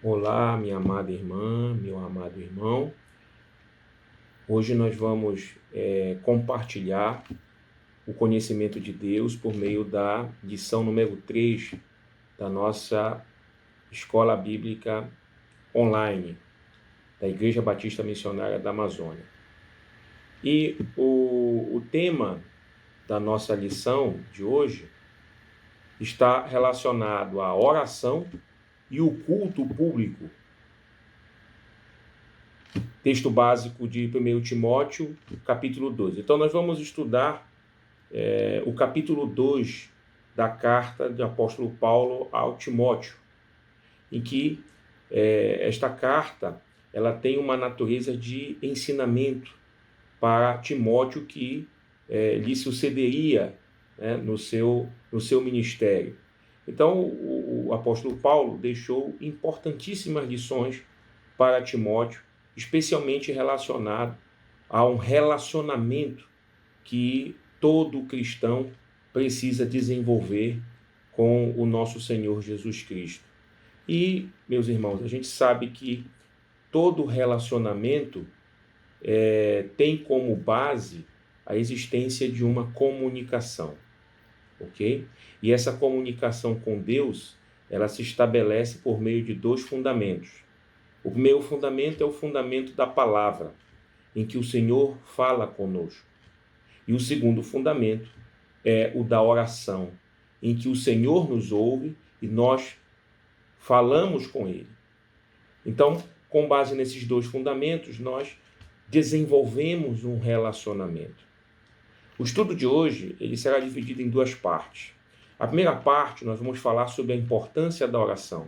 Olá, minha amada irmã, meu amado irmão. Hoje nós vamos compartilhar o conhecimento de Deus por meio da lição número 3 da nossa Escola Bíblica Online, da Igreja Batista Missionária da Amazônia. E o tema da nossa lição de hoje está relacionado à oração e o culto público. Texto básico de 1 Timóteo, capítulo 2. Então, nós vamos estudar o capítulo 2 da carta do apóstolo Paulo ao Timóteo, em que esta carta ela tem uma natureza de ensinamento para Timóteo que lhe sucederia no seu ministério. Então, o apóstolo Paulo deixou importantíssimas lições para Timóteo, especialmente relacionado a um relacionamento que todo cristão precisa desenvolver com o nosso Senhor Jesus Cristo. E, meus irmãos, a gente sabe que todo relacionamento tem como base a existência de uma comunicação, ok? E essa comunicação com Deus, ela se estabelece por meio de dois fundamentos. O primeiro fundamento é o fundamento da palavra, em que o Senhor fala conosco. E o segundo fundamento é o da oração, em que o Senhor nos ouve e nós falamos com Ele. Então, com base nesses dois fundamentos, nós desenvolvemos um relacionamento. O estudo de hoje ele será dividido em duas partes. A primeira parte, nós vamos falar sobre a importância da oração.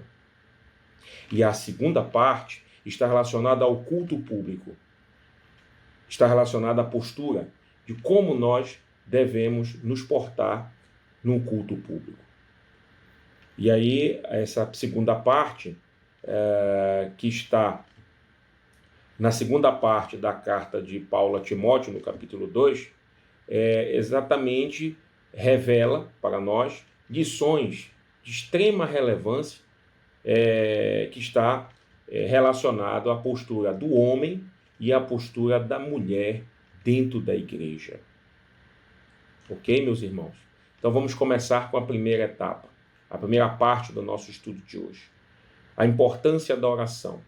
E a segunda parte está relacionada ao culto público. Está relacionada à postura de como nós devemos nos portar num culto público. E aí, essa segunda parte, que está na segunda parte da carta de Paulo a Timóteo, no capítulo 2, exatamente revela para nós lições de extrema relevância que está relacionado à postura do homem e à postura da mulher dentro da igreja. Ok, meus irmãos? Então vamos começar com a primeira etapa, a primeira parte do nosso estudo de hoje. A importância da oração.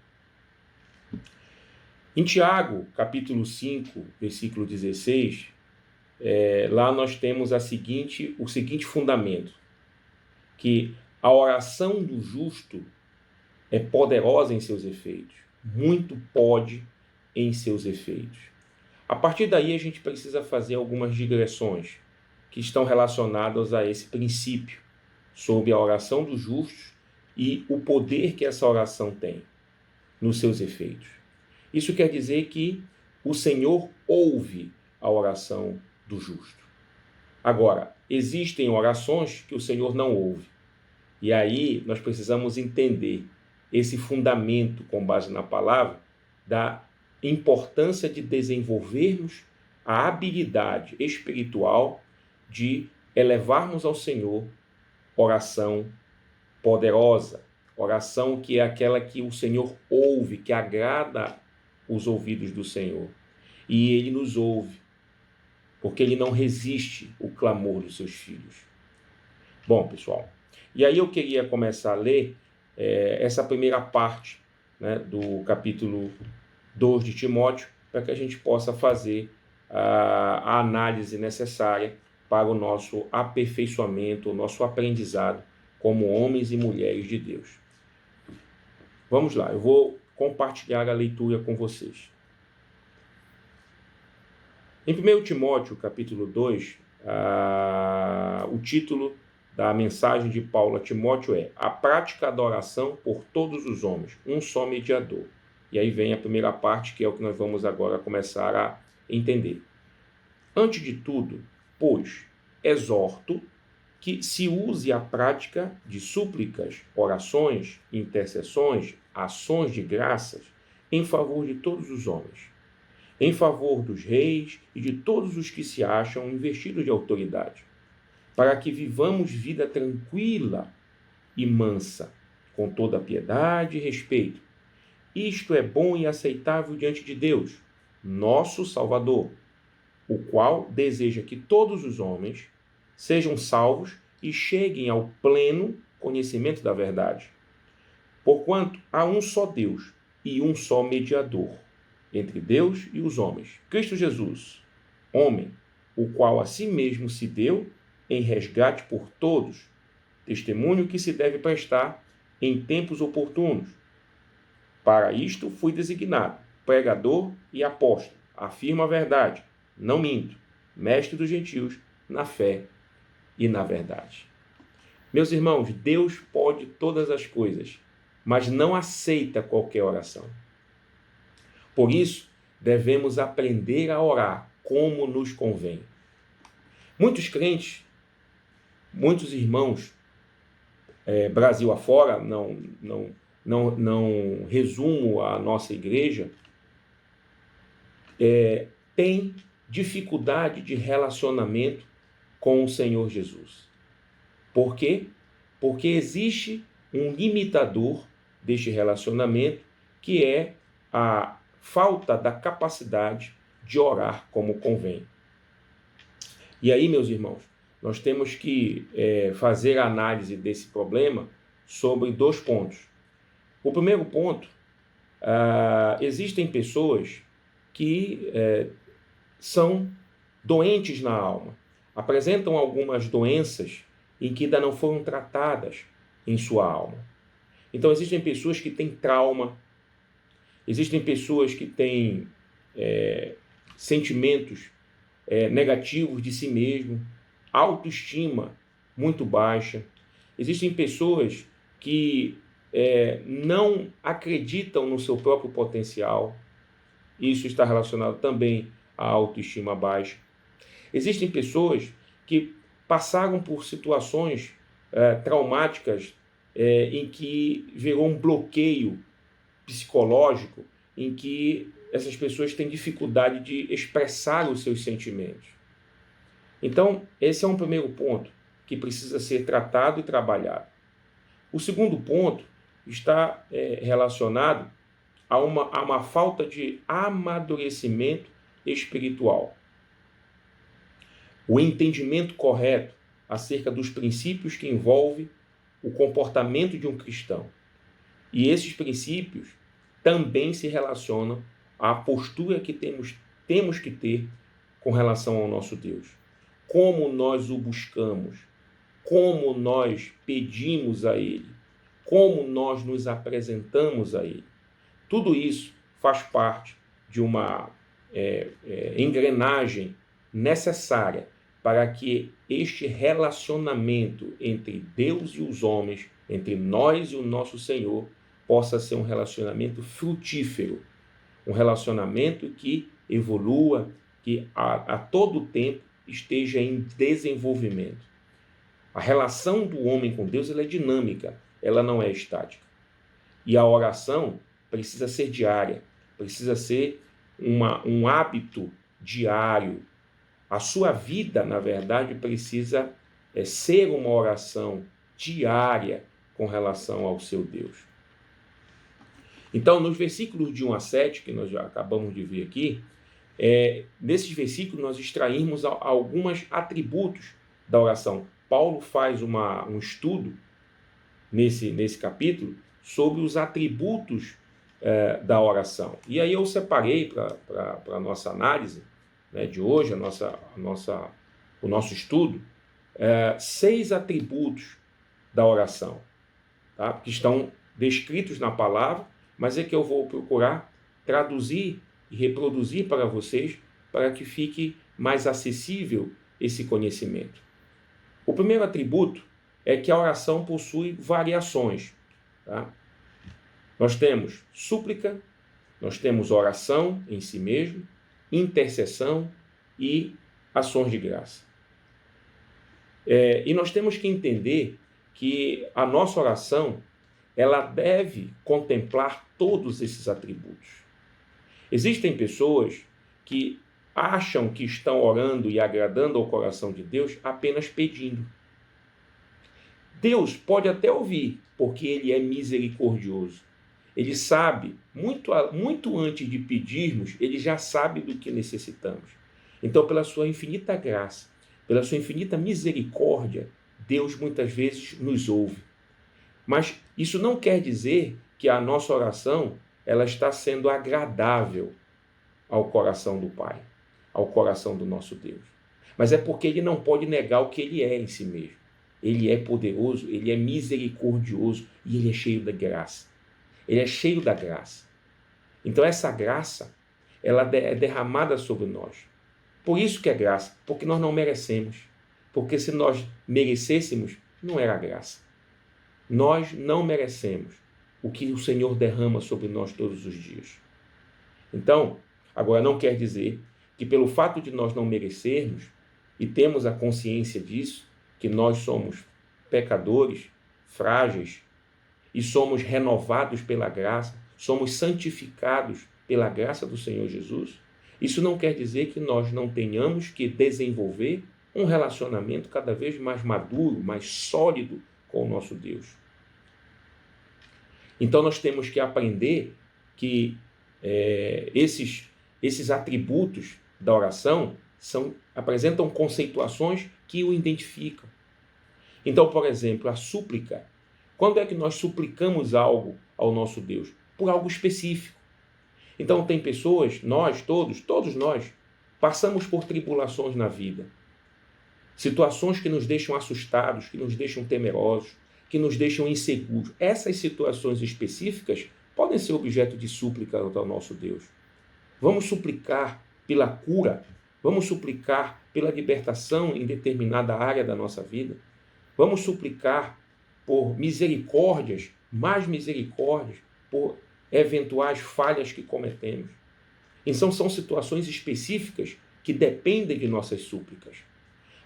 Em Tiago, capítulo 5, versículo 16, lá nós temos o seguinte fundamento, que a oração do justo é poderosa em seus efeitos, muito pode em seus efeitos. A partir daí a gente precisa fazer algumas digressões que estão relacionadas a esse princípio sobre a oração dos justos e o poder que essa oração tem nos seus efeitos. Isso quer dizer que o Senhor ouve a oração do justo. Agora, existem orações que o Senhor não ouve. E aí nós precisamos entender esse fundamento com base na palavra da importância de desenvolvermos a habilidade espiritual de elevarmos ao Senhor oração poderosa, oração que é aquela que o Senhor ouve, que agrada os ouvidos do Senhor. E Ele nos ouve, porque Ele não resiste o clamor dos seus filhos. Bom, pessoal, e aí eu queria começar a ler essa primeira parte, né, do capítulo 2 de Timóteo, para que a gente possa fazer a análise necessária para o nosso aperfeiçoamento, o nosso aprendizado como homens e mulheres de Deus. Vamos lá, eu vou compartilhar a leitura com vocês. Em 1 Timóteo, capítulo 2, o título da mensagem de Paulo a Timóteo é A prática da oração por todos os homens, um só mediador. E aí vem a primeira parte, que é o que nós vamos agora começar a entender. Antes de tudo, pois, exorto que se use a prática de súplicas, orações, intercessões, ações de graças em favor de todos os homens, em favor dos reis e de todos os que se acham investidos de autoridade, para que vivamos vida tranquila e mansa, com toda piedade e respeito. Isto é bom e aceitável diante de Deus, nosso Salvador, o qual deseja que todos os homens sejam salvos e cheguem ao pleno conhecimento da verdade. Porquanto há um só Deus e um só mediador entre Deus e os homens, Cristo Jesus, homem, o qual a si mesmo se deu em resgate por todos, testemunho que se deve prestar em tempos oportunos. Para isto fui designado, pregador e apóstolo, afirmo a verdade, não minto, mestre dos gentios, na fé e na verdade. Meus irmãos, Deus pode todas as coisas, mas não aceita qualquer oração. Por isso, devemos aprender a orar como nos convém. Muitos crentes, muitos irmãos, Brasil afora, não resumo a nossa igreja, tem dificuldade de relacionamento com o Senhor Jesus. Por quê? Porque existe um limitador deste relacionamento, que é a falta da capacidade de orar como convém. E aí, meus irmãos, nós temos que fazer a análise desse problema sobre 2 pontos. O primeiro ponto, existem pessoas que são doentes na alma, apresentam algumas doenças em que ainda não foram tratadas em sua alma. Então, existem pessoas que têm trauma, existem pessoas que têm sentimentos negativos de si mesmo, autoestima muito baixa. Existem pessoas que não acreditam no seu próprio potencial. Isso está relacionado também à autoestima baixa. Existem pessoas que passaram por situações traumáticas em que gerou um bloqueio psicológico, em que essas pessoas têm dificuldade de expressar os seus sentimentos. Então, esse é um primeiro ponto que precisa ser tratado e trabalhado. O segundo ponto está relacionado a uma falta de amadurecimento espiritual. O entendimento correto acerca dos princípios que envolvem o comportamento de um cristão. E esses princípios também se relacionam à postura que temos que ter com relação ao nosso Deus. Como nós o buscamos, como nós pedimos a Ele, como nós nos apresentamos a Ele. Tudo isso faz parte de uma engrenagem necessária para que este relacionamento entre Deus e os homens, entre nós e o nosso Senhor, possa ser um relacionamento frutífero, um relacionamento que evolua, que a todo tempo esteja em desenvolvimento. A relação do homem com Deus ela é dinâmica, ela não é estática. E a oração precisa ser diária, precisa ser um hábito diário. A sua vida, na verdade, precisa ser uma oração diária com relação ao seu Deus. Então, nos versículos de 1 a 7, que nós já acabamos de ver aqui, nesses versículos nós extraímos alguns atributos da oração. Paulo faz um estudo nesse capítulo sobre os atributos da oração. E aí eu separei para a nossa análise, né, de hoje, o nosso estudo, 6 atributos da oração, tá? Que estão descritos na palavra, mas é que eu vou procurar traduzir e reproduzir para vocês, para que fique mais acessível esse conhecimento. O primeiro atributo é que a oração possui variações, tá? Nós temos súplica, nós temos oração em si mesmo, intercessão e ações de graça. E nós temos que entender que a nossa oração ela deve contemplar todos esses atributos. Existem pessoas que acham que estão orando e agradando ao coração de Deus apenas pedindo. Deus pode até ouvir, porque Ele é misericordioso. Ele sabe, muito antes de pedirmos, Ele já sabe do que necessitamos. Então, pela sua infinita graça, pela sua infinita misericórdia, Deus muitas vezes nos ouve. Mas isso não quer dizer que a nossa oração ela está sendo agradável ao coração do Pai, ao coração do nosso Deus. Mas é porque Ele não pode negar o que Ele é em si mesmo. Ele é poderoso, Ele é misericordioso e Ele é cheio da graça. Ele é cheio da graça. Então essa graça, ela é derramada sobre nós. Por isso que é graça, porque nós não merecemos. Porque se nós merecêssemos, não era graça. Nós não merecemos o que o Senhor derrama sobre nós todos os dias. Então, agora não quer dizer que pelo fato de nós não merecermos, e temos a consciência disso, que nós somos pecadores, frágeis, e somos renovados pela graça, somos santificados pela graça do Senhor Jesus, isso não quer dizer que nós não tenhamos que desenvolver um relacionamento cada vez mais maduro, mais sólido com o nosso Deus. Então nós temos que aprender que esses atributos da oração apresentam conceituações que o identificam. Então, por exemplo, a súplica. Quando é que nós suplicamos algo ao nosso Deus? Por algo específico. Então tem pessoas, nós todos nós, passamos por tribulações na vida. Situações que nos deixam assustados, que nos deixam temerosos, que nos deixam inseguros. Essas situações específicas podem ser objeto de súplica ao nosso Deus. Vamos suplicar pela cura, vamos suplicar pela libertação em determinada área da nossa vida. Vamos suplicar por misericórdias, mais misericórdias, por eventuais falhas que cometemos. Então são situações específicas que dependem de nossas súplicas.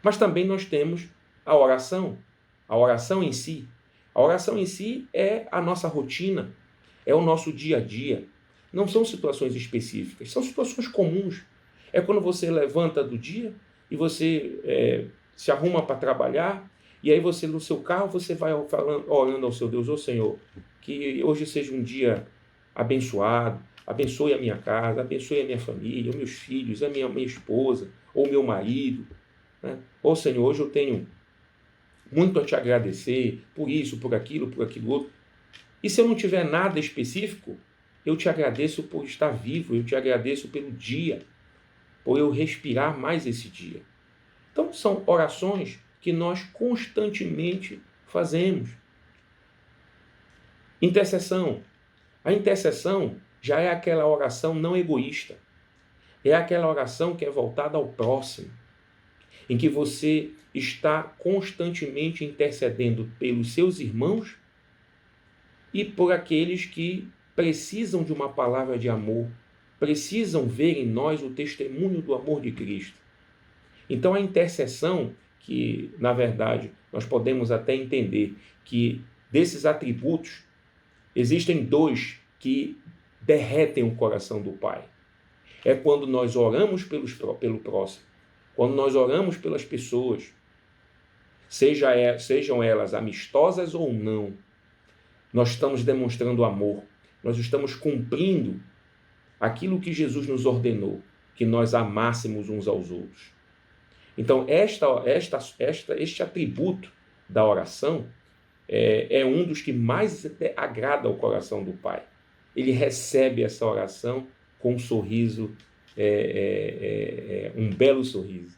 Mas também nós temos a oração em si. A oração em si é a nossa rotina, é o nosso dia a dia. Não são situações específicas, são situações comuns. É quando você levanta do dia e você se arruma para trabalhar, e aí você, no seu carro, você vai orando ao seu Deus, ô Senhor, que hoje seja um dia abençoado, abençoe a minha casa, abençoe a minha família, os meus filhos, a minha esposa, ou meu marido. Né? Ô Senhor, hoje eu tenho muito a te agradecer por isso, por aquilo outro. E se eu não tiver nada específico, eu te agradeço por estar vivo, eu te agradeço pelo dia, por eu respirar mais esse dia. Então, são orações que nós constantemente fazemos. Intercessão. A intercessão já é aquela oração não egoísta. É aquela oração que é voltada ao próximo, em que você está constantemente intercedendo pelos seus irmãos e por aqueles que precisam de uma palavra de amor, precisam ver em nós o testemunho do amor de Cristo. Então a intercessão, que na verdade nós podemos até entender que desses atributos existem dois que derretem o coração do Pai. É quando nós oramos pelo próximo, quando nós oramos pelas pessoas, sejam elas amistosas ou não, nós estamos demonstrando amor, nós estamos cumprindo aquilo que Jesus nos ordenou, que nós amássemos uns aos outros. Então, este atributo da oração é um dos que mais agrada ao coração do Pai. Ele recebe essa oração com um sorriso, um belo sorriso.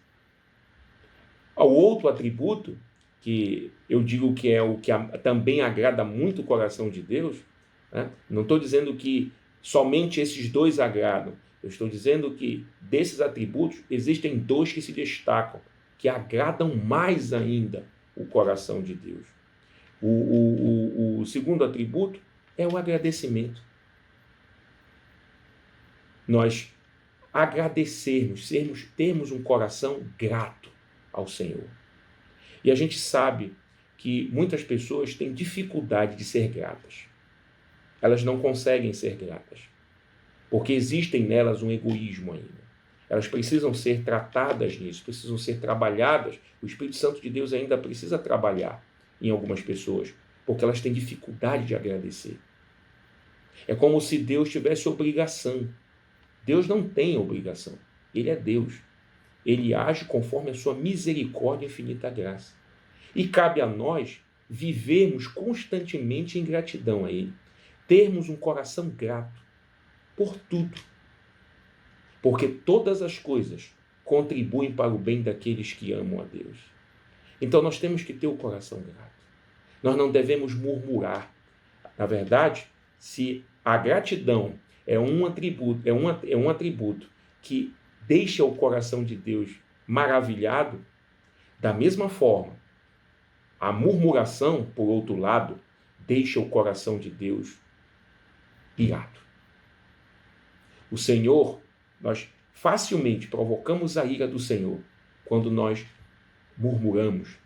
O outro atributo, que eu digo que é o que também agrada muito o coração de Deus, né? Não estou dizendo que somente esses dois agradam, eu estou dizendo que desses atributos existem dois que se destacam, que agradam mais ainda o coração de Deus. O segundo atributo é o agradecimento. Nós agradecermos, termos um coração grato ao Senhor. E a gente sabe que muitas pessoas têm dificuldade de ser gratas. Elas não conseguem ser gratas, porque existem nelas um egoísmo ainda. Elas precisam ser tratadas nisso, precisam ser trabalhadas. O Espírito Santo de Deus ainda precisa trabalhar em algumas pessoas, porque elas têm dificuldade de agradecer. É como se Deus tivesse obrigação. Deus não tem obrigação. Ele é Deus. Ele age conforme a sua misericórdia e infinita graça. E cabe a nós vivermos constantemente em gratidão a Ele. Termos um coração grato por tudo. Porque todas as coisas contribuem para o bem daqueles que amam a Deus. Então nós temos que ter o coração grato. Nós não devemos murmurar. Na verdade, se a gratidão é um atributo que deixa o coração de Deus maravilhado, da mesma forma, a murmuração, por outro lado, deixa o coração de Deus irado. O Senhor, nós facilmente provocamos a ira do Senhor quando nós murmuramos.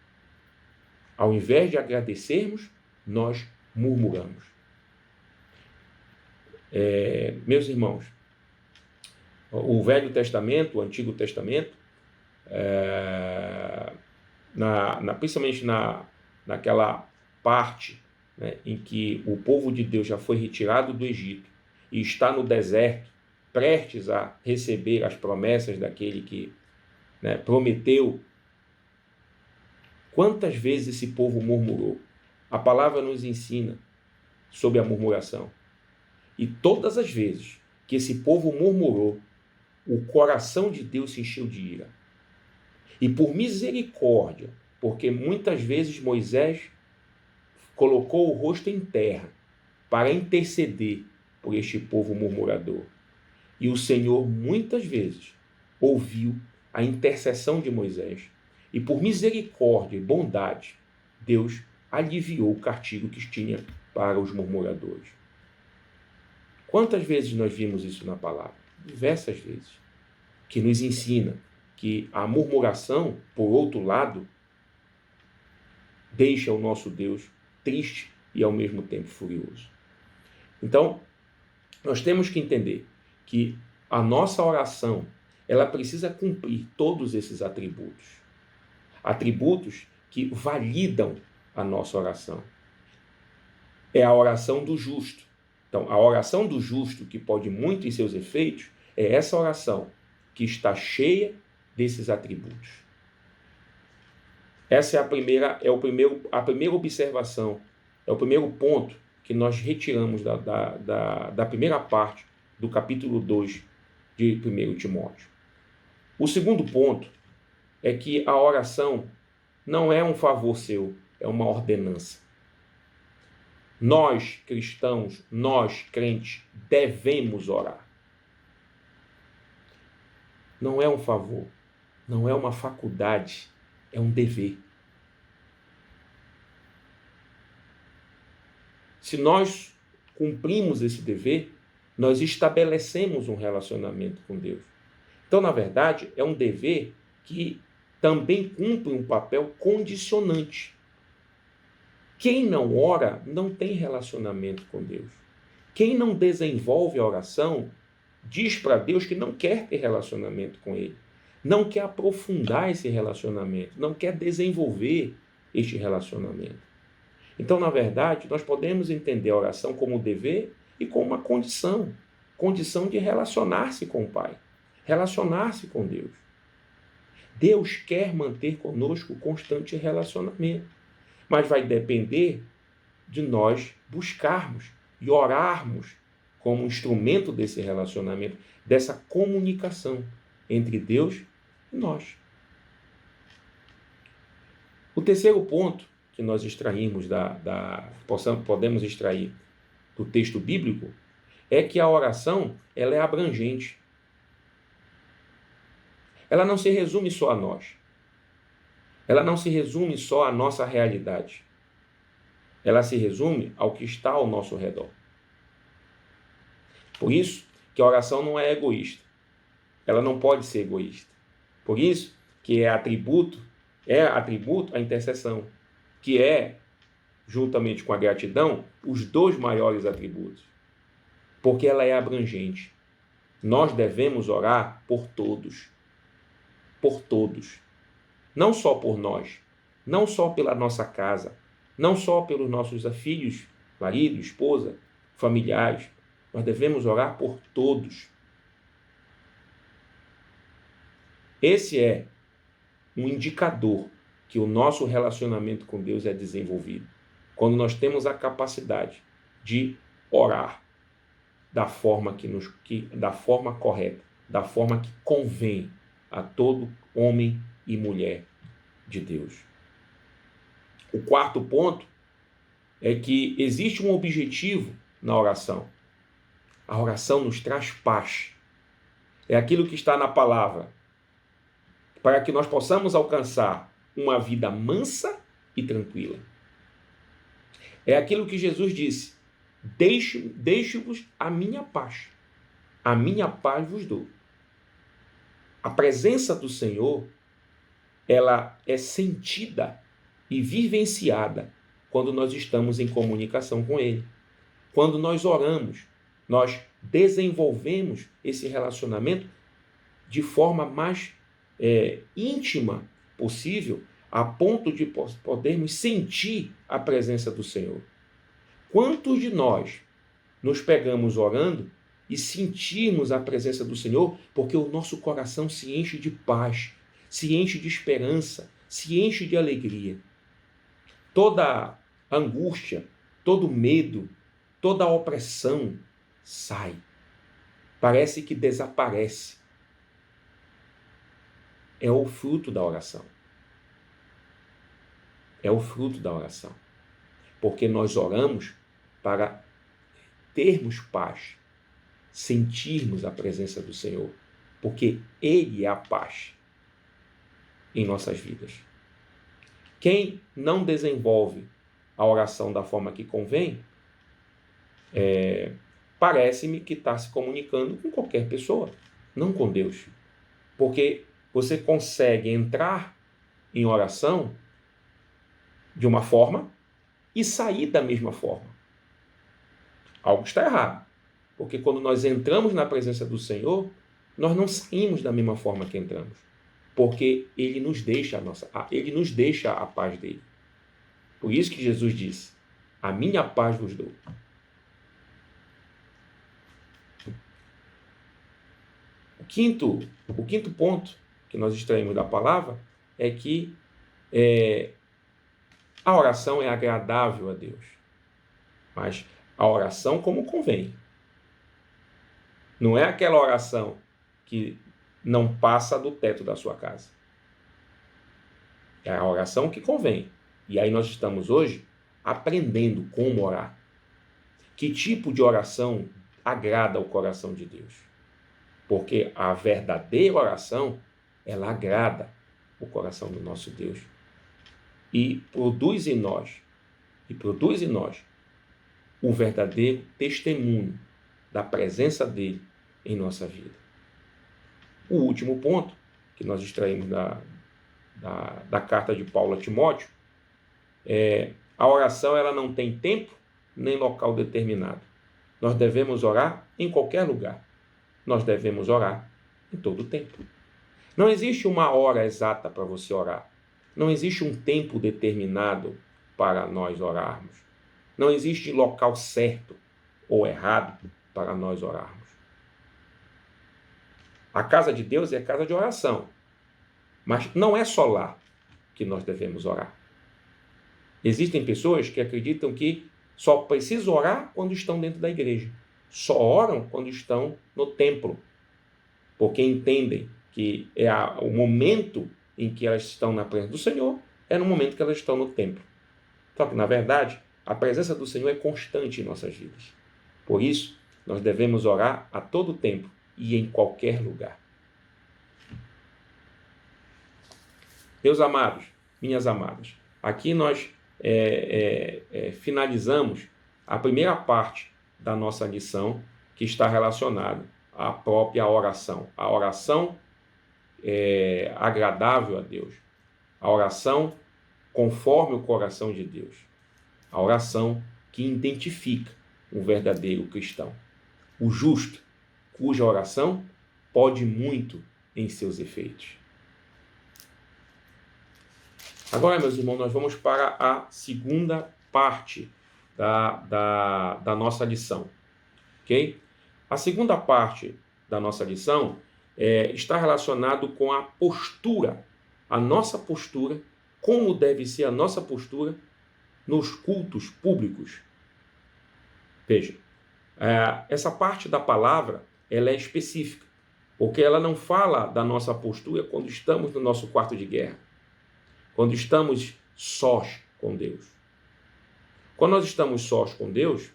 Ao invés de agradecermos, nós murmuramos. Meus irmãos, o Velho Testamento, o Antigo Testamento, principalmente naquela parte, né, em que o povo de Deus já foi retirado do Egito e está no deserto, prestes a receber as promessas daquele que, né, prometeu. Quantas vezes esse povo murmurou? A palavra nos ensina sobre a murmuração. E todas as vezes que esse povo murmurou, o coração de Deus se encheu de ira. E por misericórdia, porque muitas vezes Moisés colocou o rosto em terra para interceder por este povo murmurador. E o Senhor muitas vezes ouviu a intercessão de Moisés. E por misericórdia e bondade, Deus aliviou o castigo que tinha para os murmuradores. Quantas vezes nós vimos isso na palavra? Diversas vezes. Que nos ensina que a murmuração, por outro lado, deixa o nosso Deus triste e ao mesmo tempo furioso. Então, nós temos que entender que a nossa oração, ela precisa cumprir todos esses atributos. Atributos que validam a nossa oração. É a oração do justo. Então, a oração do justo, que pode muito em seus efeitos, é essa oração que está cheia desses atributos. Essa é a primeira observação, é o primeiro ponto que nós retiramos da primeira parte do capítulo 2 de 1 Timóteo. O segundo ponto é que a oração não é um favor seu, é uma ordenança. Nós, cristãos, nós, crentes, devemos orar. Não é um favor, não é uma faculdade, é um dever. Se nós cumprimos esse dever, nós estabelecemos um relacionamento com Deus. Então, na verdade, é um dever que também cumpre um papel condicionante. Quem não ora não tem relacionamento com Deus. Quem não desenvolve a oração diz para Deus que não quer ter relacionamento com Ele. Não quer aprofundar esse relacionamento. Não quer desenvolver este relacionamento. Então, na verdade, nós podemos entender a oração como um dever e como uma condição. Condição de relacionar-se com o Pai. Relacionar-se com Deus. Deus quer manter conosco constante relacionamento. Mas vai depender de nós buscarmos e orarmos como instrumento desse relacionamento, dessa comunicação entre Deus e nós. O terceiro ponto que nós extraímos podemos extrair do texto bíblico é que a oração ela é abrangente. Ela não se resume só a nós. Ela não se resume só à nossa realidade. Ela se resume ao que está ao nosso redor. Por isso que a oração não é egoísta. Ela não pode ser egoísta. Por isso que é atributo a intercessão, que é, juntamente com a gratidão, os dois maiores atributos. Porque ela é abrangente. Nós devemos orar por todos. Por todos. Não só por nós, não só pela nossa casa, não só pelos nossos filhos, marido, esposa, familiares, nós devemos orar por todos. Esse é um indicador que o nosso relacionamento com Deus é desenvolvido. Quando nós temos a capacidade de orar da forma da forma correta, da forma que convém a todo homem e mulher de Deus. O quarto ponto é que existe um objetivo na oração. A oração nos traz paz. É aquilo que está na palavra, para que nós possamos alcançar uma vida mansa e tranquila. É aquilo que Jesus disse: deixo-vos a minha paz vos dou. A presença do Senhor, ela é sentida e vivenciada quando nós estamos em comunicação com Ele. Quando nós oramos, nós desenvolvemos esse relacionamento de forma mais íntima possível, a ponto de podermos sentir a presença do Senhor. Quantos de nós nos pegamos orando e sentirmos a presença do Senhor porque o nosso coração se enche de paz, se enche de esperança, se enche de alegria? Toda angústia, todo medo, toda opressão sai. Parece que desaparece. É o fruto da oração. É o fruto da oração. Porque nós oramos para termos paz, sentirmos a presença do Senhor, porque Ele é a paz em nossas vidas. Quem não desenvolve a oração da forma que convém, parece-me que está se comunicando com qualquer pessoa, não com Deus. Porque você consegue entrar em oração de uma forma e sair da mesma forma. Algo está errado. Porque quando nós entramos na presença do Senhor, nós não saímos da mesma forma que entramos. Porque Ele nos deixa a paz dele. Por isso que Jesus disse: a minha paz vos dou. O quinto ponto que nós extraímos da palavra é que a oração é agradável a Deus. Mas a oração como convém. Não é aquela oração que não passa do teto da sua casa. É a oração que convém. E aí nós estamos hoje aprendendo como orar. Que tipo de oração agrada o coração de Deus? Porque a verdadeira oração, ela agrada o coração do nosso Deus. E produz em nós o verdadeiro testemunho da presença dele em nossa vida. O último ponto que nós extraímos da carta de Paulo a Timóteo é: a oração ela não tem tempo nem local determinado. Nós devemos orar em qualquer lugar. Nós devemos orar em todo o tempo. Não existe uma hora exata para você orar. Não existe um tempo determinado para nós orarmos. Não existe local certo ou errado para nós orarmos. A casa de Deus é a casa de oração. Mas não é só lá que nós devemos orar. Existem pessoas que acreditam que só precisam orar quando estão dentro da igreja. Só oram quando estão no templo. Porque entendem que o momento em que elas estão na presença do Senhor é no momento que elas estão no templo. Só que, na verdade, a presença do Senhor é constante em nossas vidas. Por isso, nós devemos orar a todo tempo e em qualquer lugar. Meus amados, minhas amadas, aqui nós finalizamos a primeira parte da nossa lição, que está relacionada à própria oração. A oração agradável a Deus. A oração conforme o coração de Deus. A oração que identifica um verdadeiro cristão. O justo, cuja oração pode muito em seus efeitos. Agora, meus irmãos, nós vamos para a segunda parte da nossa lição, ok? A segunda parte da nossa lição está relacionado com a postura, a nossa postura, como deve ser a nossa postura nos cultos públicos. Veja, essa parte da palavra, ela é específica, porque ela não fala da nossa postura quando estamos no nosso quarto de guerra, quando estamos sós com Deus. Quando nós estamos sós com Deus,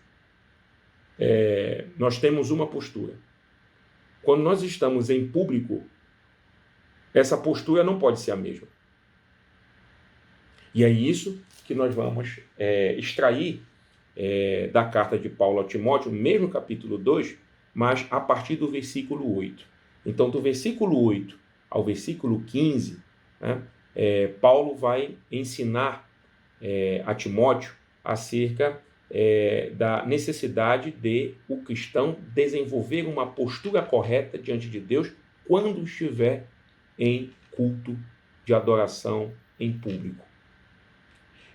nós temos uma postura. Quando nós estamos em público, essa postura não pode ser a mesma. E é isso que nós vamos extrair da carta de Paulo a Timóteo, no mesmo capítulo 2, mas a partir do versículo 8. Então, do versículo 8 ao versículo 15, né, Paulo vai ensinar a Timóteo acerca da necessidade de o cristão desenvolver uma postura correta diante de Deus quando estiver em culto de adoração em público.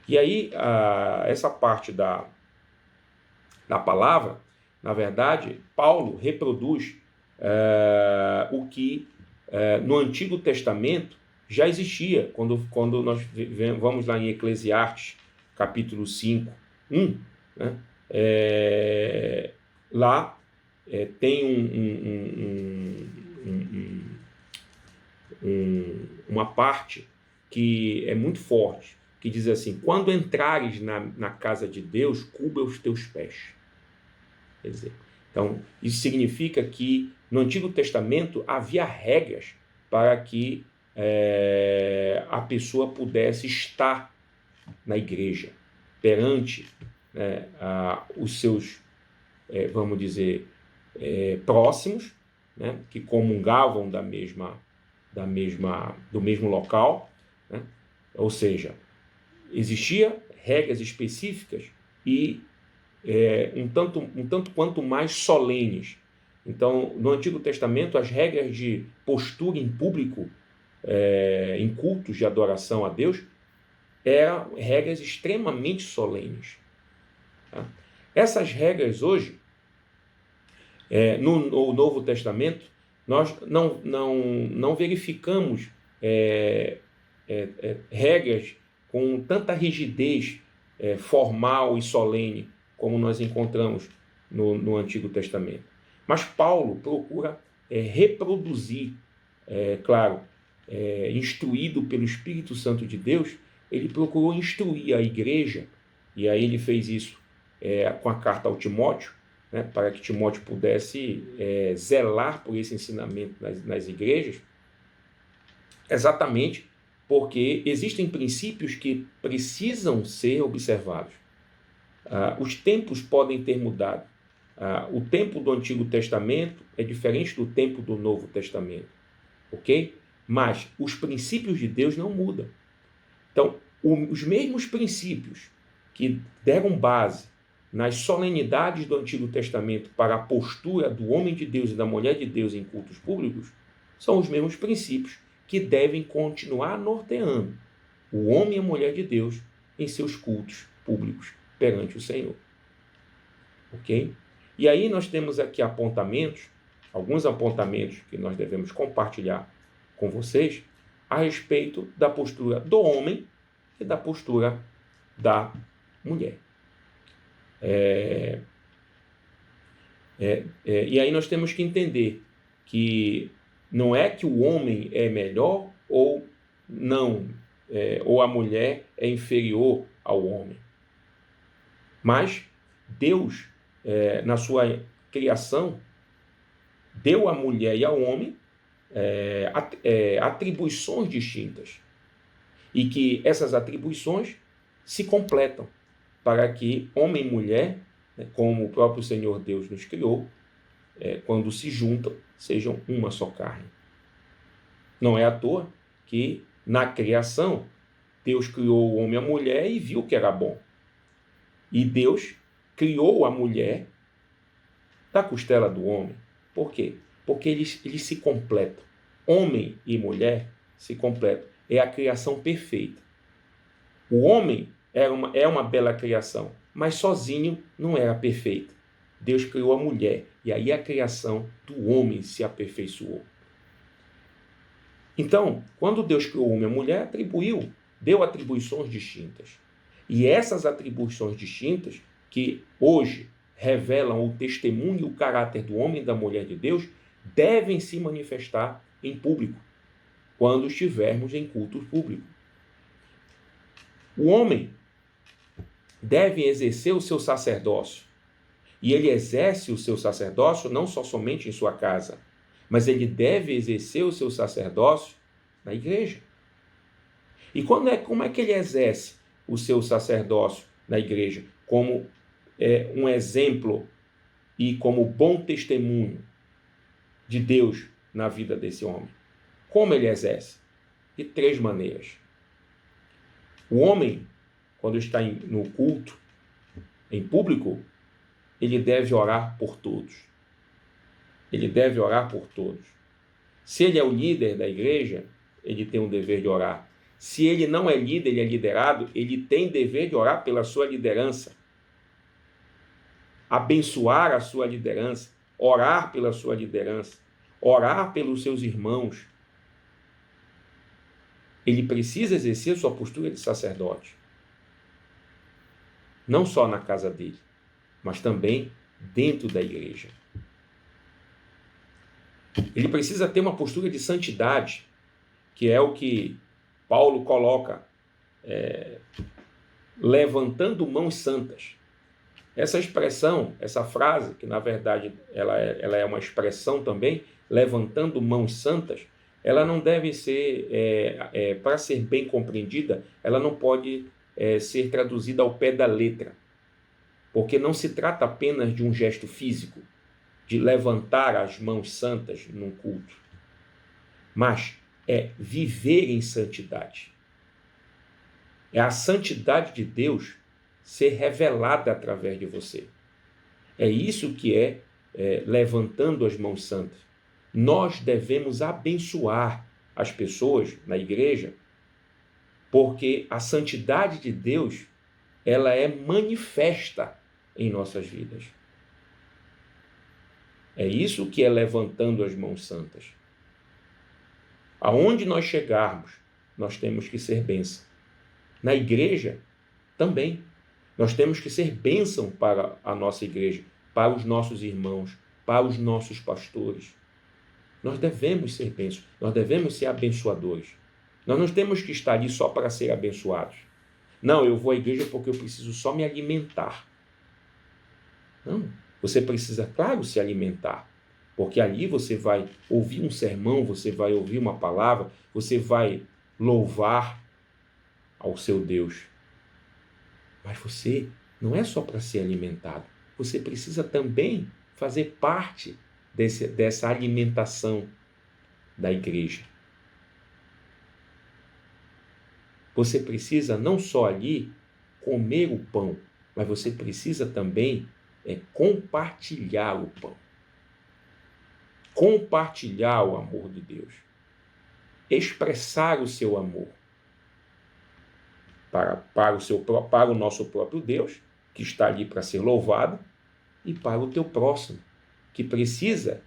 E aí, essa parte da palavra, na verdade, Paulo reproduz o que no Antigo Testamento já existia, quando nós vamos lá em Eclesiastes, capítulo 5, 1, né? Lá tem uma parte que é muito forte, que diz assim: quando entrares na casa de Deus, cubra os teus pés. Quer dizer, então, isso significa que no Antigo Testamento havia regras para que a pessoa pudesse estar na igreja, perante os seus, vamos dizer, próximos, né, que comungavam do mesmo local, né? Ou seja, existia regras específicas e um tanto quanto mais solenes. Então, no Antigo Testamento, as regras de postura em público, em cultos de adoração a Deus, eram regras extremamente solenes. Tá? Essas regras hoje, no Novo Testamento, nós não verificamos regras com tanta rigidez formal e solene como nós encontramos no Antigo Testamento. Mas Paulo procura reproduzir, claro, instruído pelo Espírito Santo de Deus, ele procurou instruir a igreja, e aí ele fez isso com a carta ao Timóteo, né, para que Timóteo pudesse zelar por esse ensinamento nas igrejas, exatamente porque existem princípios que precisam ser observados. Os tempos podem ter mudado. O tempo do Antigo Testamento é diferente do tempo do Novo Testamento, ok? Mas os princípios de Deus não mudam. Então, os mesmos princípios que deram base nas solenidades do Antigo Testamento para a postura do homem de Deus e da mulher de Deus em cultos públicos são os mesmos princípios que devem continuar norteando o homem e a mulher de Deus em seus cultos públicos perante o Senhor. Ok? E aí nós temos aqui alguns apontamentos que nós devemos compartilhar com vocês a respeito da postura do homem e da postura da mulher. E aí nós temos que entender que não é que o homem é melhor ou não, ou a mulher é inferior ao homem. Mas Deus, na sua criação, deu à mulher e ao homem atribuições distintas. E que essas atribuições se completam para que homem e mulher, como o próprio Senhor Deus nos criou, quando se juntam, sejam uma só carne. Não é à toa que, na criação, Deus criou o homem e a mulher e viu que era bom. E Deus criou a mulher da costela do homem. Por quê? Porque eles se completam. Homem e mulher se completam. É a criação perfeita. O homem é uma bela criação, mas sozinho não era perfeito. Deus criou a mulher, e aí a criação do homem se aperfeiçoou. Então, quando Deus criou o homem e a mulher, deu atribuições distintas. E essas atribuições distintas, que hoje revelam o testemunho e o caráter do homem e da mulher de Deus, devem se manifestar em público, quando estivermos em culto público. O homem deve exercer o seu sacerdócio. E ele exerce o seu sacerdócio não somente em sua casa, mas ele deve exercer o seu sacerdócio na igreja. E como é que ele exerce o seu sacerdócio na igreja? Como um exemplo e como bom testemunho de Deus na vida desse homem. Como ele exerce? De 3 maneiras. O homem, quando está no culto, em público, ele deve orar por todos. Ele deve orar por todos. Se ele é o líder da igreja, ele tem o dever de orar. Se ele não é líder, ele é liderado, ele tem dever de orar pela sua liderança. Abençoar a sua liderança, orar pela sua liderança, orar pelos seus irmãos. Ele precisa exercer sua postura de sacerdote. Não só na casa dele, mas também dentro da igreja. Ele precisa ter uma postura de santidade, que é o que Paulo coloca, levantando mãos santas. Essa expressão, essa frase, que na verdade ela é uma expressão também, levantando mãos santas, ela não deve ser, para ser bem compreendida, ela não pode ser traduzida ao pé da letra, porque não se trata apenas de um gesto físico, de levantar as mãos santas num culto, mas é viver em santidade. É a santidade de Deus ser revelada através de você. É isso que levantando as mãos santas. Nós devemos abençoar as pessoas na igreja, porque a santidade de Deus, ela é manifesta em nossas vidas. É isso que é levantando as mãos santas. Aonde nós chegarmos, nós temos que ser bênção. Na igreja, também. Nós temos que ser bênção para a nossa igreja, para os nossos irmãos, para os nossos pastores. Nós devemos ser bênçãos, nós devemos ser abençoadores. Nós não temos que estar ali só para ser abençoados. Não, eu vou à igreja porque eu preciso só me alimentar. Não, você precisa, claro, se alimentar. Porque ali você vai ouvir um sermão, você vai ouvir uma palavra, você vai louvar ao seu Deus. Mas você não é só para ser alimentado. Você precisa também fazer parte dessa alimentação da igreja. Você precisa não só ali comer o pão, mas você precisa também compartilhar o pão. Compartilhar o amor de Deus. Expressar o seu amor para o nosso próprio Deus, que está ali para ser louvado, e para o teu próximo, que precisa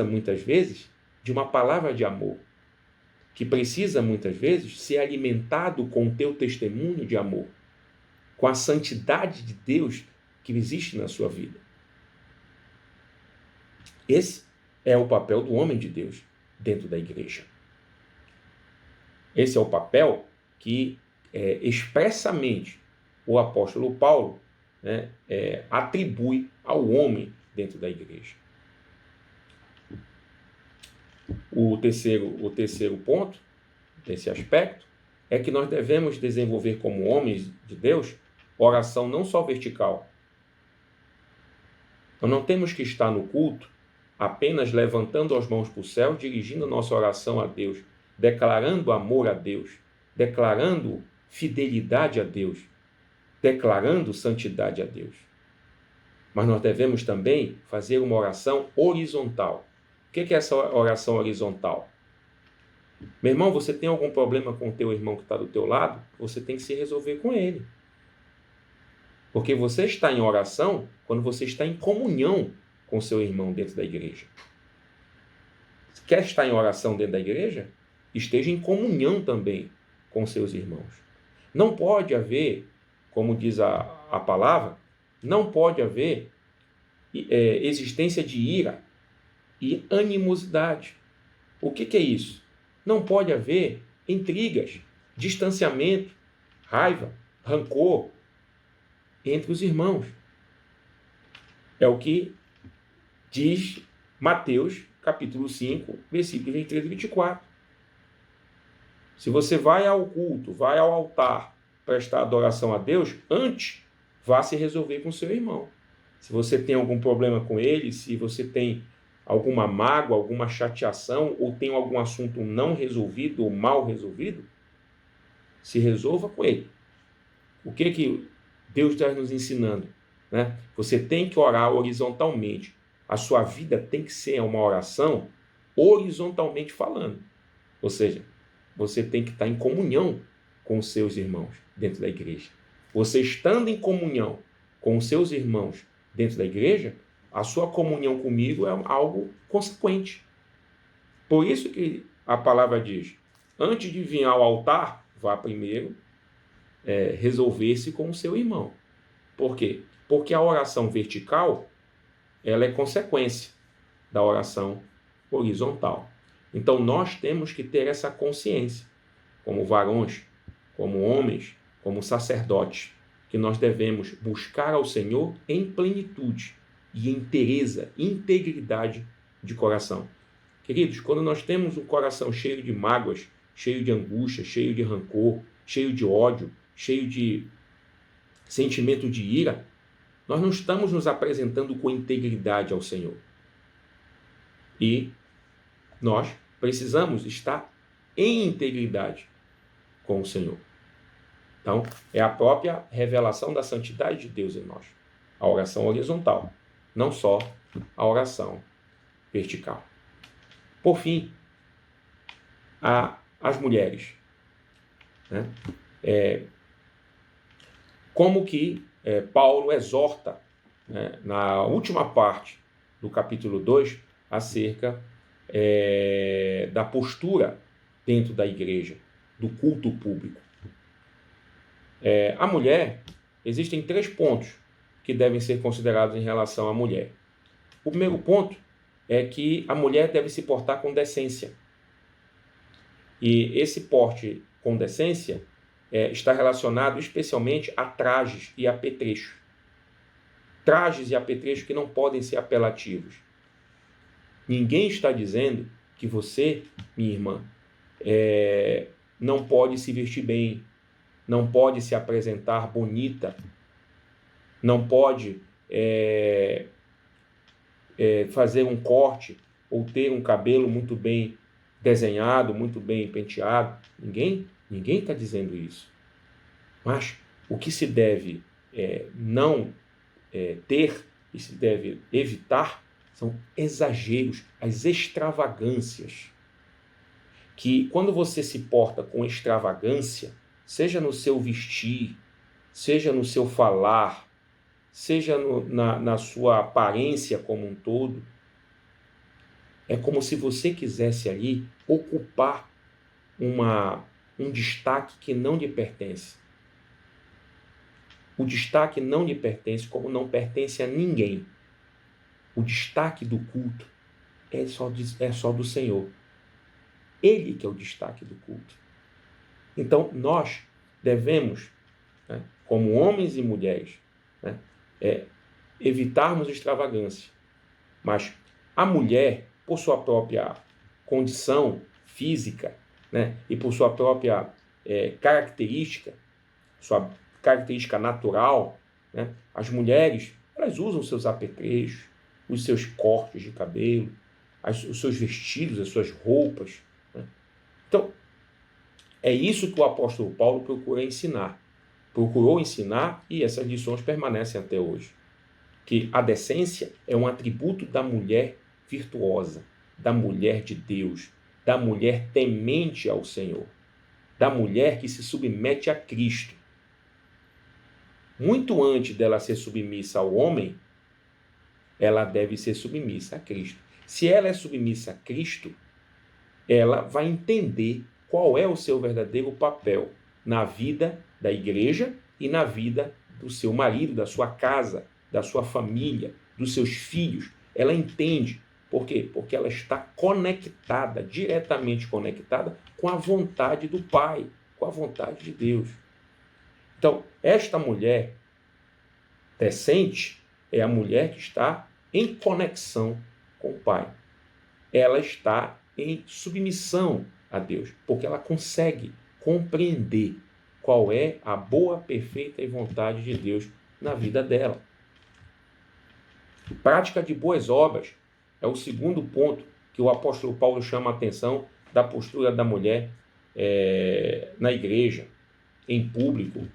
muitas vezes de uma palavra de amor, que precisa muitas vezes ser alimentado com o teu testemunho de amor, com a santidade de Deus que existe na sua vida. Esse é o papel do homem de Deus dentro da igreja. Esse é o papel que expressamente o apóstolo Paulo atribui ao homem dentro da igreja. O terceiro ponto desse aspecto é que nós devemos desenvolver como homens de Deus oração não só vertical. Nós não temos que estar no culto apenas levantando as mãos para o céu, dirigindo a nossa oração a Deus, declarando amor a Deus, declarando fidelidade a Deus, declarando santidade a Deus. Mas nós devemos também fazer uma oração horizontal. O que é essa oração horizontal? Meu irmão, você tem algum problema com o teu irmão que está do teu lado? Você tem que se resolver com ele. Porque você está em oração quando você está em comunhão com seu irmão dentro da igreja. Quer estar em oração dentro da igreja? Esteja em comunhão também com seus irmãos. Não pode haver, como diz a palavra, não pode haver existência de ira e animosidade. O que é isso? Não pode haver intrigas, distanciamento, raiva, rancor entre os irmãos. É o que diz Mateus, capítulo 5, versículos 23 e 24. Se você vai ao culto, vai ao altar, prestar adoração a Deus, antes vá se resolver com seu irmão. Se você tem algum problema com ele, se você tem alguma mágoa, alguma chateação, ou tem algum assunto não resolvido ou mal resolvido, se resolva com ele. O que Deus está nos ensinando? Né? Você tem que orar horizontalmente. A sua vida tem que ser uma oração horizontalmente falando. Ou seja, você tem que estar em comunhão com os seus irmãos dentro da igreja. Você estando em comunhão com os seus irmãos dentro da igreja, a sua comunhão comigo é algo consequente. Por isso que a palavra diz, antes de vir ao altar, vá primeiro resolver-se com o seu irmão. Por quê? Porque a oração vertical, ela é consequência da oração horizontal. Então nós temos que ter essa consciência, como varões, como homens, como sacerdotes, que nós devemos buscar ao Senhor em plenitude e em integridade de coração. Queridos, quando nós temos um coração cheio de mágoas, cheio de angústia, cheio de rancor, cheio de ódio, cheio de sentimento de ira, nós não estamos nos apresentando com integridade ao Senhor. E nós precisamos estar em integridade com o Senhor. Então, é a própria revelação da santidade de Deus em nós. A oração horizontal, não só a oração vertical. Por fim, as mulheres. Né? Como que Paulo exorta, né, na última parte do capítulo 2, acerca da postura dentro da igreja, do culto público. A mulher, existem 3 pontos que devem ser considerados em relação à mulher. O primeiro ponto é que a mulher deve se portar com decência. E esse porte com decência está relacionado especialmente a trajes e apetrechos. Trajes e apetrechos que não podem ser apelativos. Ninguém está dizendo que você, minha irmã, não pode se vestir bem, não pode se apresentar bonita, não pode fazer um corte ou ter um cabelo muito bem desenhado, muito bem penteado. Ninguém está dizendo isso. Mas o que se deve não ter e se deve evitar são exageros, as extravagâncias. Que quando você se porta com extravagância, seja no seu vestir, seja no seu falar, seja na sua aparência como um todo, é como se você quisesse ali ocupar um destaque que não lhe pertence. O destaque não lhe pertence, como não pertence a ninguém. O destaque do culto é só do Senhor. Ele que é o destaque do culto. Então, nós devemos, né, como homens e mulheres, né, evitarmos extravagância. Mas a mulher, por sua própria condição física, né, e por sua própria característica, sua característica natural, né, as mulheres, elas usam seus apetrechos, os seus cortes de cabelo, os seus vestidos, as suas roupas. Né? Então, é isso que o apóstolo Paulo procurou ensinar, e essas lições permanecem até hoje. Que a decência é um atributo da mulher virtuosa, da mulher de Deus, da mulher temente ao Senhor, da mulher que se submete a Cristo. Muito antes dela ser submissa ao homem, ela deve ser submissa a Cristo. Se ela é submissa a Cristo, ela vai entender qual é o seu verdadeiro papel na vida da igreja e na vida do seu marido, da sua casa, da sua família, dos seus filhos. Ela entende. Por quê? Porque ela está conectada, diretamente conectada com a vontade do Pai, com a vontade de Deus. Então, esta mulher decente é a mulher que está em conexão com o Pai. Ela está em submissão a Deus, porque ela consegue compreender qual é a boa, perfeita e vontade de Deus na vida dela. Prática de boas obras é o segundo ponto que o apóstolo Paulo chama a atenção da postura da mulher na igreja, em público.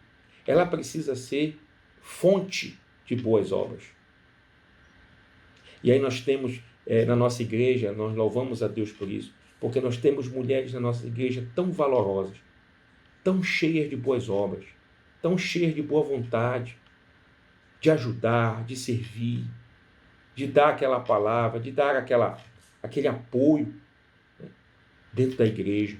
Ela precisa ser fonte de boas obras. E aí nós temos, na nossa igreja, nós louvamos a Deus por isso, porque nós temos mulheres na nossa igreja tão valorosas, tão cheias de boas obras, tão cheias de boa vontade, de ajudar, de servir, de dar aquela palavra, de dar aquele apoio, né, dentro da igreja,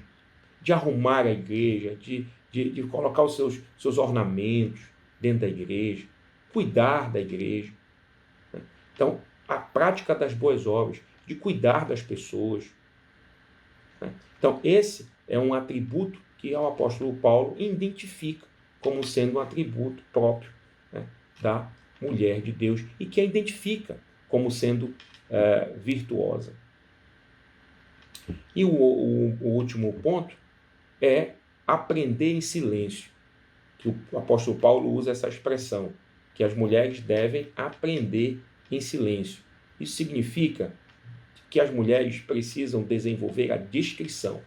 de arrumar a igreja, de colocar os seus ornamentos dentro da igreja, cuidar da igreja. Né? Então, a prática das boas obras, de cuidar das pessoas. Né? Então, esse é um atributo que o apóstolo Paulo identifica como sendo um atributo próprio, né, da mulher de Deus e que a identifica como sendo virtuosa. E o último ponto é aprender em silêncio, que o apóstolo Paulo usa essa expressão, que as mulheres devem aprender em silêncio. Isso significa que as mulheres precisam desenvolver a discrição.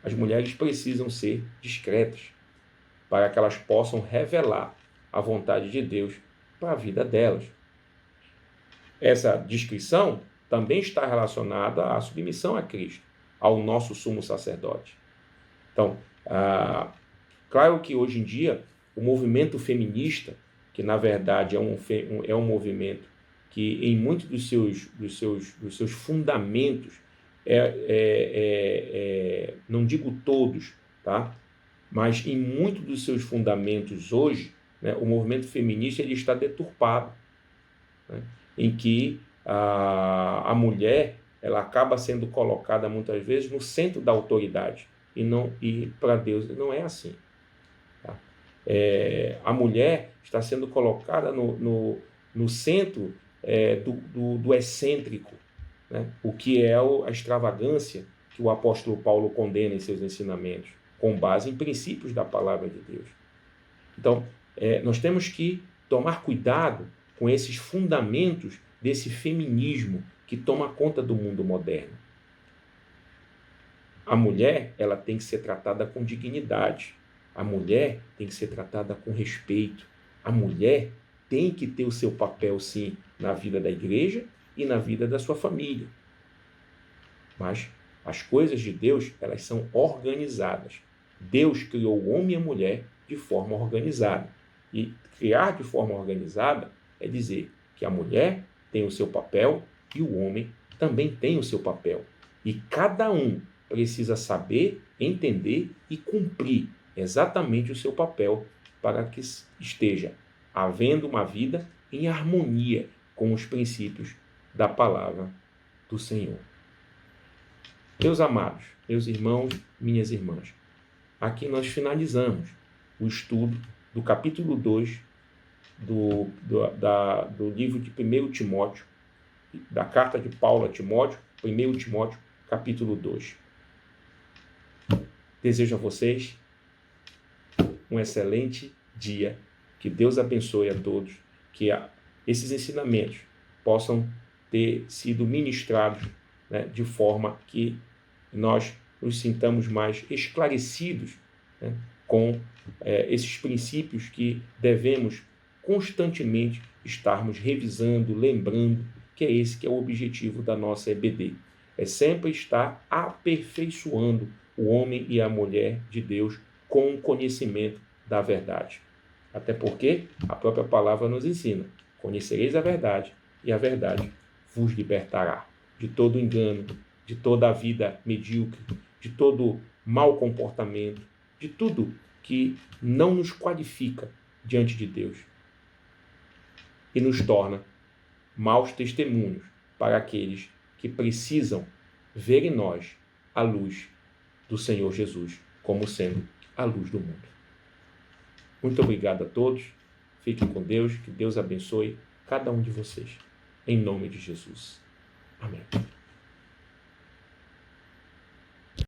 As mulheres precisam ser discretas para que elas possam revelar a vontade de Deus para a vida delas. Essa discrição também está relacionada à submissão a Cristo, ao nosso sumo sacerdote. Então, claro que hoje em dia o movimento feminista, que na verdade é um movimento que em muitos dos seus fundamentos, não digo todos, tá? Mas em muitos dos seus fundamentos hoje, né, o movimento feminista ele está deturpado, né, em que a mulher ela acaba sendo colocada muitas vezes no centro da autoridade, e para Deus não é assim. Tá? A mulher está sendo colocada no centro do excêntrico, né? O que é a extravagância que o apóstolo Paulo condena em seus ensinamentos, com base em princípios da palavra de Deus. Então, nós temos que tomar cuidado com esses fundamentos desse feminismo que toma conta do mundo moderno. A mulher, ela tem que ser tratada com dignidade. A mulher tem que ser tratada com respeito. A mulher tem que ter o seu papel, sim, na vida da igreja e na vida da sua família. Mas as coisas de Deus, elas são organizadas. Deus criou o homem e a mulher de forma organizada. E criar de forma organizada é dizer que a mulher tem o seu papel e o homem também tem o seu papel. E cada um precisa saber, entender e cumprir exatamente o seu papel para que esteja havendo uma vida em harmonia com os princípios da palavra do Senhor. Meus amados, meus irmãos, minhas irmãs, aqui nós finalizamos o estudo do capítulo 2 do livro de 1 Timóteo, da carta de Paulo a Timóteo, 1 Timóteo, capítulo 2. Desejo a vocês um excelente dia, que Deus abençoe a todos, que esses ensinamentos possam ter sido ministrados, né, de forma que nós nos sintamos mais esclarecidos, né, com esses princípios que devemos constantemente estarmos revisando, lembrando, que é esse que é o objetivo da nossa EBD. é sempre estar aperfeiçoando o homem e a mulher de Deus com o conhecimento da verdade. Até porque a própria palavra nos ensina: conhecereis a verdade, e a verdade vos libertará de todo engano, de toda a vida medíocre, de todo mau comportamento, de tudo que não nos qualifica diante de Deus e nos torna maus testemunhos para aqueles que precisam ver em nós a luz do Senhor Jesus como sendo a luz do mundo. Muito obrigado a todos. Fiquem com Deus. Que Deus abençoe cada um de vocês. Em nome de Jesus. Amém.